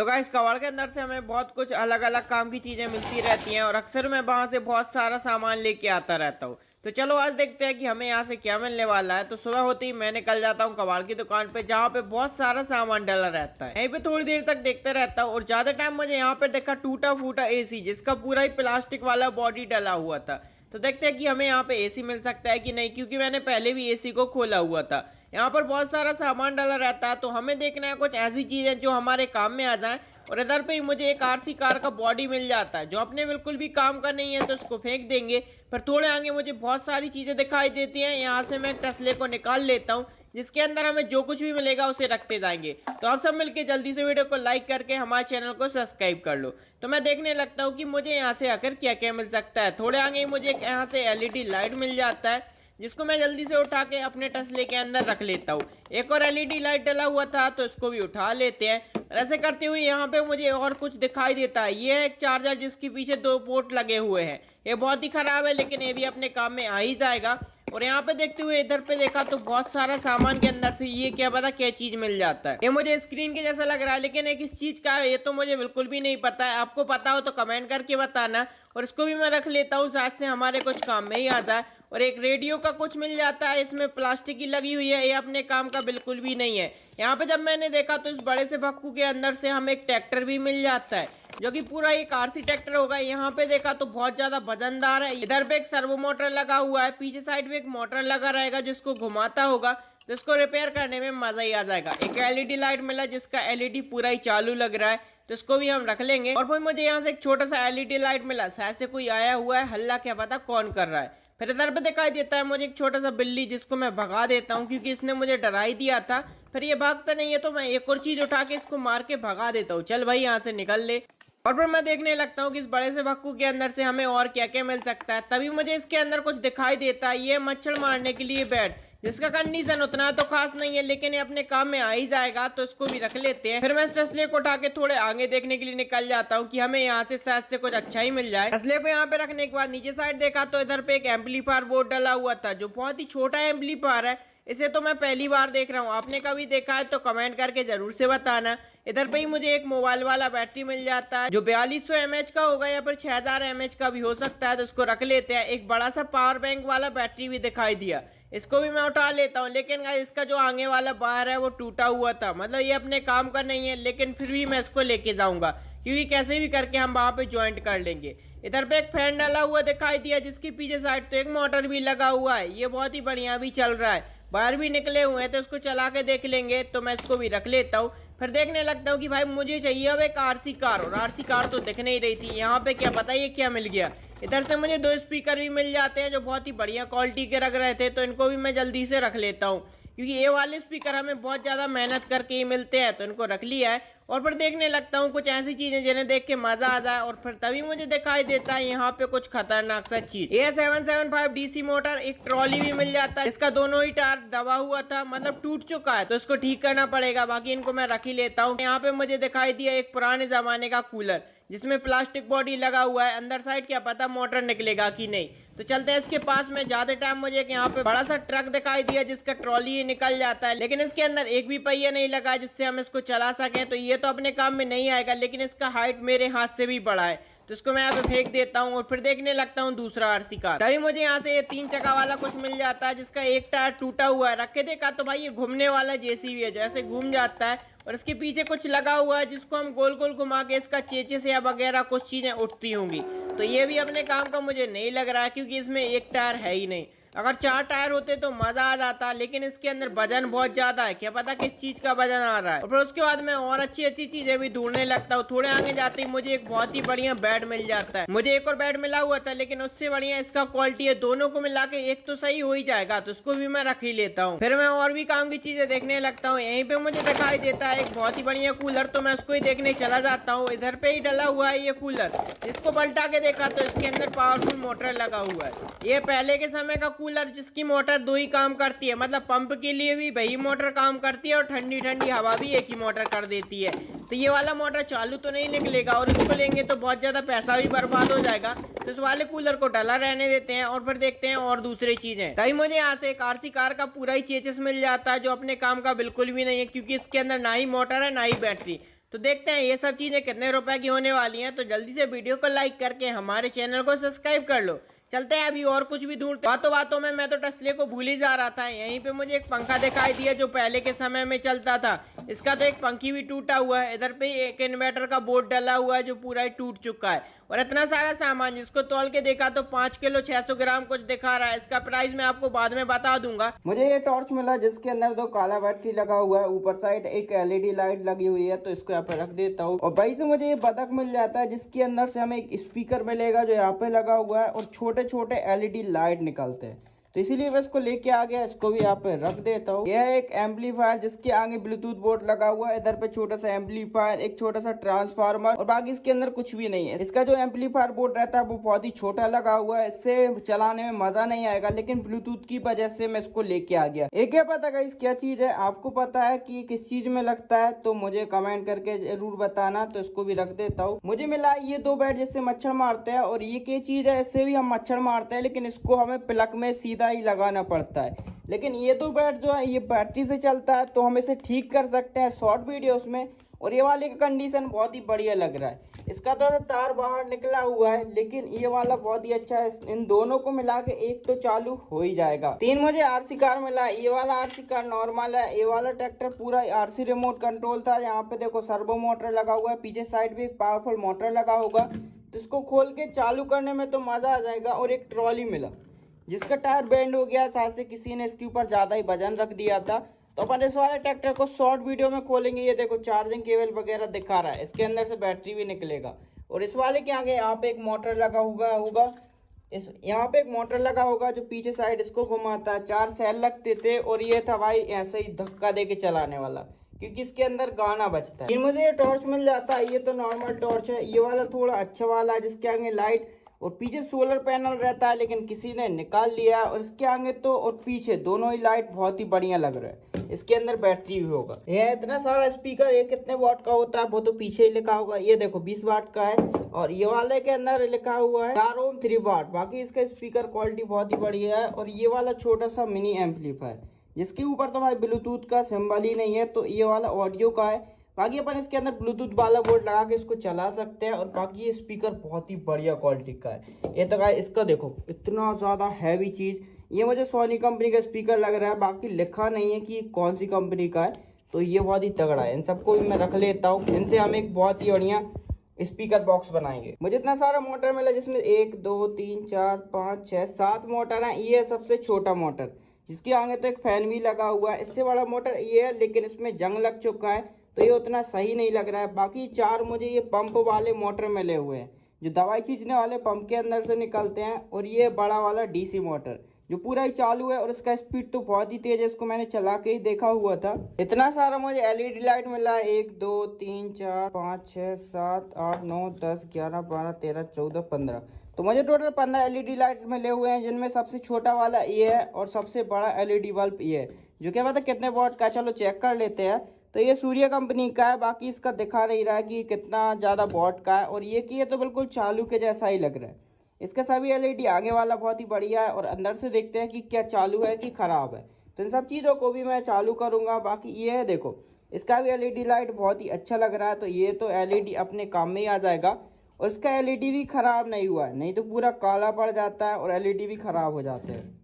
तो गाइस कबाड़ के अंदर से हमें बहुत कुछ अलग अलग काम की चीजें मिलती रहती हैं और अक्सर मैं वहां से बहुत सारा सामान लेके आता रहता हूँ। तो चलो आज देखते हैं कि हमें यहाँ से क्या मिलने वाला है। तो सुबह होते ही मैं निकल जाता हूँ कबाड़ की दुकान पे जहाँ पे बहुत सारा सामान डला रहता है। यहीं पे थोड़ी देर तक देखते रहता हूँ और ज्यादा टाइम मुझे यहाँ पे देखा टूटा फूटा एसी जिसका पूरा ही प्लास्टिक वाला बॉडी डला हुआ था। तो देखते हैं कि हमें यहाँ पे एसी मिल सकता है कि नहीं, क्योंकि मैंने पहले भी एसी को खोला हुआ था। यहाँ पर बहुत सारा सामान डाला रहता है तो हमें देखना है कुछ ऐसी चीजें जो हमारे काम में आ जाएं। और इधर पे ही मुझे एक आरसी कार का बॉडी मिल जाता है जो अपने बिल्कुल भी काम का नहीं है तो उसको फेंक देंगे। पर थोड़े आगे मुझे बहुत सारी चीजें दिखाई देती हैं। यहाँ से मैं टेस्ले को निकाल लेता हूँ जिसके अंदर हमें जो कुछ भी मिलेगा उसे रखते जाएंगे। तो आप सब मिलके जल्दी से वीडियो को लाइक करके हमारे चैनल को सब्सक्राइब कर लो। तो मैं देखने लगता हूँ कि मुझे यहाँ से आकर क्या क्या मिल सकता है। थोड़े आगे मुझे यहाँ से एलईडी लाइट मिल जाता है जिसको मैं जल्दी से उठा के अपने टेस्ले के अंदर रख लेता हूँ। एक और एलईडी लाइट डला हुआ था तो इसको भी उठा लेते हैं। ऐसे करते हुए यहाँ पे मुझे और कुछ दिखाई देता है। ये है एक चार्जर जिसके पीछे दो पोर्ट लगे हुए हैं। ये बहुत ही खराब है लेकिन ये भी अपने काम में आ ही जाएगा। और यहाँ पे देखते हुए इधर पे देखा तो बहुत सारा सामान के अंदर से ये क्या पता क्या चीज मिल जाता है। ये मुझे स्क्रीन के जैसा लग रहा है लेकिन ये किस चीज का है ये तो मुझे बिल्कुल भी नहीं पता है। आपको पता हो तो कमेंट करके बताना। और इसको भी मैं रख लेता हूँ साथ से हमारे कुछ काम में ही आ जाए। और एक रेडियो का कुछ मिल जाता है, इसमें प्लास्टिक की लगी हुई है, ये अपने काम का बिल्कुल भी नहीं है। यहाँ पे जब मैंने देखा तो इस बड़े से भक्कू के अंदर से हमें एक ट्रैक्टर भी मिल जाता है जो कि पूरा एक आरसी ट्रैक्टर होगा। यहाँ पे देखा तो बहुत ज्यादा वजनदार है। इधर पे एक सर्वो मोटर लगा हुआ है, पीछे साइड में एक मोटर लगा रहेगा जिसको घुमाता होगा तो इसको रिपेयर करने में मजा ही आ जाएगा। एक एलईडी लाइट मिला जिसका एलईडी पूरा ही चालू लग रहा है तो इसको भी हम रख लेंगे। और फिर मुझे यहाँ से एक छोटा सा एलईडी लाइट मिला, शायद से कोई आया हुआ है, हल्ला क्या पता कौन कर रहा है। फिर इधर पे दिखाई देता है मुझे एक छोटा सा बिल्ली जिसको मैं भगा देता हूँ क्योंकि इसने मुझे डरा ही दिया था। फिर ये भागता नहीं है तो मैं एक और चीज उठा के इसको मार के भगा देता हूँ। चल भाई यहाँ से निकल ले। और फिर मैं देखने लगता हूँ कि इस बड़े से भक्कू के अंदर से हमें और क्या क्या मिल सकता है। तभी मुझे इसके अंदर कुछ दिखाई देता है, ये मच्छर मारने के लिए बैट जिसका कंडीशन उतना तो खास नहीं है लेकिन ये अपने काम में आ ही जाएगा तो इसको भी रख लेते हैं। फिर मैं इस टेस्ले को उठा के थोड़े आगे देखने के लिए निकल जाता हूँ कि हमें यहाँ से शायद से कुछ अच्छा ही मिल जाए। टेस्ले को यहाँ पे रखने के बाद नीचे साइड देखा तो इधर पे एक एम्पलीफायर बोर्ड डला हुआ था जो बहुत ही छोटा एम्पलीफायर है। इसे तो मैं पहली बार देख रहा हूँ, आपने कभी देखा है तो कमेंट करके जरूर से बताना। इधर पे ही मुझे एक मोबाइल वाला बैटरी मिल जाता है जो 4200 mAh का होगा या फिर 6000 mAh का भी हो सकता है तो इसको रख लेते हैं। एक बड़ा सा पावर बैंक वाला बैटरी भी दिखाई दिया, इसको भी मैं उठा लेता हूँ। लेकिन इसका जो आगे वाला बार है वो टूटा हुआ था, मतलब ये अपने काम का नहीं है लेकिन फिर भी मैं इसको लेके जाऊंगा क्योंकि कैसे भी करके हम वहां पे ज्वाइंट कर लेंगे। इधर पे एक फैन डाला हुआ दिखाई दिया जिसके पीछे साइड तो एक मोटर भी लगा हुआ है, ये बहुत ही बढ़िया भी चल रहा है, बाहर भी निकले हुए हैं तो इसको चला के देख लेंगे। तो मैं इसको भी रख लेता हूँ। फिर देखने लगता हूँ कि भाई मुझे चाहिए अब एक आरसी कार, और आरसी कार तो दिख नहीं रही थी। यहाँ पे क्या पता ये क्या मिल गया। इधर से मुझे दो स्पीकर भी मिल जाते हैं जो बहुत ही बढ़िया क्वालिटी के लग रहे थे तो इनको भी मैं जल्दी से रख लेता हूँ क्योंकि ये वाले स्पीकर हमें बहुत ज़्यादा मेहनत करके ही मिलते हैं तो इनको रख लिया है। और फिर देखने लगता हूँ कुछ ऐसी चीज़ें जिन्हें देख के मज़ा आ जाए। और फिर तभी मुझे दिखाई देता है यहाँ पे कुछ खतरनाक सा चीज़, ये 775 डीसी मोटर। एक ट्रॉली भी मिल जाता है, इसका दोनों ही टायर दबा हुआ था, मतलब टूट चुका है तो इसको ठीक करना पड़ेगा, बाकी इनको मैं रख ही लेता हूँ। यहाँ पे मुझे दिखाई दिया एक पुराने ज़माने का कूलर जिसमें प्लास्टिक बॉडी लगा हुआ है, अंदर साइड क्या पता मोटर निकलेगा कि नहीं। तो चलते हैं इसके पास में। ज्यादा टाइम मुझे यहाँ पे बड़ा सा ट्रक दिखाई दिया जिसका ट्रॉली ही निकल जाता है लेकिन इसके अंदर एक भी पहिया नहीं लगा जिससे हम इसको चला सकें। तो ये तो अपने काम में नहीं आएगा लेकिन इसका हाइट मेरे हाथ से भी बड़ा है तो इसको मैं यहाँ पे फेंक देता हूँ। और फिर देखने लगता हूँ दूसरा आरसी कार। तभी मुझे यहाँ से ये 3 चक्का वाला कुछ मिल जाता है जिसका एक टायर टूटा हुआ है। रख के देखा तो भाई ये घूमने वाला जेसीबी है जो ऐसे घूम जाता है और इसके पीछे कुछ लगा हुआ है जिसको हम गोल गोल घुमा के इसका चेचे से या वगैरह कुछ चीजें उठती होंगी। तो ये भी अपने काम का मुझे नहीं लग रहा है क्योंकि इसमें एक टायर है ही नहीं। अगर 4 टायर होते तो मजा आ जाता लेकिन इसके अंदर वजन बहुत ज्यादा है, क्या पता किस चीज का वजन आ रहा है। और फिर उसके बाद मैं और अच्छी अच्छी चीजें भी ढूंढने लगता हूँ। थोड़े आगे जाते ही मुझे एक बहुत ही बढ़िया बेड मिल जाता है। मुझे एक और बेड मिला हुआ था लेकिन उससे बढ़िया इसका क्वालिटी है, दोनों को मिला के एक तो सही हो ही जाएगा तो उसको भी मैं रख ही लेता हूँ। फिर मैं और भी काम की चीजें देखने लगता हूँ। यहीं पे मुझे दिखाई देता है एक बहुत ही बढ़िया कूलर तो मैं उसको ही देखने चला जाता हूँ। इधर पे ही डला हुआ है ये कूलर, इसको पलटा के देखा तो इसके अंदर पावरफुल मोटर लगा हुआ है। ये पहले के समय का कूलर जिसकी मोटर 2 ही काम करती है, मतलब पंप के लिए भी वही मोटर काम करती है और ठंडी ठंडी हवा भी एक ही मोटर कर देती है। तो ये वाला मोटर चालू तो नहीं निकलेगा और इसको लेंगे तो बहुत ज्यादा पैसा भी बर्बाद हो जाएगा तो इस वाले कूलर को डला रहने देते हैं और फिर देखते हैं और दूसरी चीजें। तभी मुझे यहाँ से एक आरसी कार का पूरा ही चेचिस मिल जाता है जो अपने काम का बिल्कुल भी नहीं है क्योंकि इसके अंदर ना ही मोटर है ना ही बैटरी। तो देखते हैं ये सब चीज़ें कितने रुपए की होने वाली हैं। तो जल्दी से वीडियो को लाइक करके हमारे चैनल को सब्सक्राइब कर लो। चलते हैं अभी और कुछ भी ढूंढते। बातों बातों में मैं तो टेस्ले को भूल ही जा रहा था। यहीं पे मुझे एक पंखा दिखाई दिया जो पहले के समय में चलता था। इसका तो एक पंखी भी टूटा हुआ है। इधर पे एक इन्वर्टर का बोर्ड डला हुआ है जो पूरा ही टूट चुका है। और इतना सारा सामान जिसको तौल के देखा तो 5 किलो 600 ग्राम कुछ दिखा रहा है। इसका प्राइस मैं आपको बाद में बता दूंगा। मुझे ये टॉर्च मिला जिसके अंदर 2 काला बैटरी लगा हुआ है। ऊपर साइड एक एलईडी लाइट लगी हुई है, तो इसको यहाँ पे रख देता हूँ। और भाई से मुझे ये बतख मिल जाता है जिसके अंदर से हमें एक स्पीकर मिलेगा जो यहाँ पे लगा हुआ है और छोटे छोटे एलईडी लाइट निकलते हैं। तो इसीलिए मैं इसको लेके आ गया। इसको भी यहाँ पे रख देता हूँ। यह एक एम्पलीफायर जिसके आगे ब्लूटूथ बोर्ड लगा हुआ है। इधर पे छोटा सा एम्पलीफायर, एक छोटा सा ट्रांसफार्मर और बाकी इसके अंदर कुछ भी नहीं है। इसका जो एम्पलीफायर बोर्ड रहता है वो बहुत ही छोटा लगा हुआ है। इससे चलाने में मजा नहीं आएगा, लेकिन ब्लूटूथ की वजह से मैं इसको लेके आ गया। एक क्या पता गाइस क्या चीज है, आपको पता है कि किस चीज में लगता है तो मुझे कमेंट करके जरूर बताना। तो इसको भी रख देता हूँ। मुझे मिला ये 2 बैट जिससे मच्छर मारते हैं, और ये क्या चीज है, इससे भी हम मच्छर मारते हैं, लेकिन इसको हमें प्लग में सीधा ही लगाना पड़ता है। लेकिन ये 2 बैट जो है ये बैटरी से चलता है, तो हम इसे ठीक कर सकते हैं शॉर्ट वीडियोस में। और ये वाले का कंडीशन बहुत ही बढ़िया लग रहा है। इसका तो तार बाहर निकला हुआ है, लेकिन ये वाला बहुत ही अच्छा है। इन दोनों को मिला के एक तो चालू हो ही जाएगा। 3 मुझे आरसी कार मिला है। ये वाला आरसी कार नॉर्मल है। ये वाला ट्रैक्टर पूरा आरसी रिमोट कंट्रोल था। यहाँ पे देखो सर्वो मोटर लगा हुआ है, पीछे साइड भी एक पावरफुल मोटर लगा होगा। तो इसको खोल के चालू करने में तो मजा आ जाएगा। और एक ट्रॉली मिला जिसका टायर बेंड हो गया, साथ से किसी ने इसके ऊपर ज्यादा ही वजन रख दिया था। तो अपन इस वाले ट्रैक्टर को शॉर्ट वीडियो में खोलेंगे। ये देखो चार्जिंग केबल वगैरह दिखा रहा है, इसके अंदर से बैटरी भी निकलेगा। और इस वाले के आगे यहाँ पे एक मोटर लगा होगा इस यहाँ पे एक मोटर लगा होगा जो पीछे साइड इसको घुमाता है। 4 सेल लगते थे और ये था भाई ऐसे ही धक्का दे के चलाने वाला, क्योंकि इसके अंदर गाना बजता है। मुझे ये टॉर्च मिल जाता है। ये तो नॉर्मल टॉर्च है। ये वाला थोड़ा अच्छा वाला है जिसके आगे लाइट और पीछे सोलर पैनल रहता है, लेकिन किसी ने निकाल लिया। और इसके आगे तो और पीछे दोनों ही लाइट बहुत ही बढ़िया लग रहा है। इसके अंदर बैटरी भी होगा। ये इतना सारा स्पीकर, ये कितने वाट का होता है वो तो पीछे ही लिखा होगा। ये देखो 20 वाट का है। और ये वाले के अंदर लिखा हुआ है 4 ओम 3 वाट। बाकी इसका स्पीकर क्वालिटी बहुत ही बढ़िया है। और ये वाला छोटा सा मिनी एम्पलीफायर जिसके ऊपर तो भाई ब्लूटूथ का सिंबल ही नहीं है, तो ये वाला ऑडियो का है। बाकी अपन इसके अंदर ब्लूटूथ वाला बोर्ड लगा के इसको चला सकते हैं। और बाकी ये स्पीकर बहुत ही बढ़िया क्वालिटी का है। ये तो गाइस इसका देखो इतना ज़्यादा हैवी चीज़। ये मुझे सोनी कंपनी का स्पीकर लग रहा है, बाकी लिखा नहीं है कि कौन सी कंपनी का है। तो ये बहुत ही तगड़ा है। इन सबको भी मैं रख लेता हूँ। इनसे हम एक बहुत ही बढ़िया स्पीकर बॉक्स बनाएंगे। मुझे इतना सारा मोटर मिला जिसमें 1 2 3 4 5 6 7 मोटर है। ये सबसे छोटा मोटर जिसके आगे तो एक फैन भी लगा हुआ है। इससे बड़ा मोटर ये है, लेकिन इसमें जंग लग चुका है तो ये उतना सही नहीं लग रहा है। बाकी 4 मुझे ये पंप वाले मोटर मिले हुए हैं जो दवाई खींचने वाले पंप के अंदर से निकलते हैं। और ये बड़ा वाला डीसी मोटर जो पूरा ही चालू है और इसका स्पीड तो बहुत ही तेज है। इसको मैंने चला के ही देखा हुआ था। इतना सारा मुझे एलईडी लाइट मिला है। 1 2 3 4 5 6 7 8 9 10 11 12 13 14 15। तो मुझे टोटल 15 एलईडी लाइट मिले हुए हैं, जिनमें सबसे छोटा वाला ये है और सबसे बड़ा एलईडी बल्ब ये है, जो क्या पता कितने वॉट का। चलो चेक कर लेते हैं। तो ये सूर्य कंपनी का है। बाकी इसका दिखा नहीं रहा है कि कितना ज़्यादा वॉट का है। और ये कि ये तो बिल्कुल चालू के जैसा ही लग रहा है। इसका सभी एलईडी आगे वाला बहुत ही बढ़िया है। और अंदर से देखते हैं कि क्या चालू है कि ख़राब है। तो इन सब चीज़ों को भी मैं चालू करूँगा। बाकी ये है देखो, इसका भी एलईडी लाइट बहुत ही अच्छा लग रहा है। तो ये तो एलईडी अपने काम में ही आ जाएगा। और इसका एलईडी भी ख़राब नहीं हुआ है, नहीं तो पूरा काला पड़ जाता है और एलईडी भी ख़राब हो जाते हैं।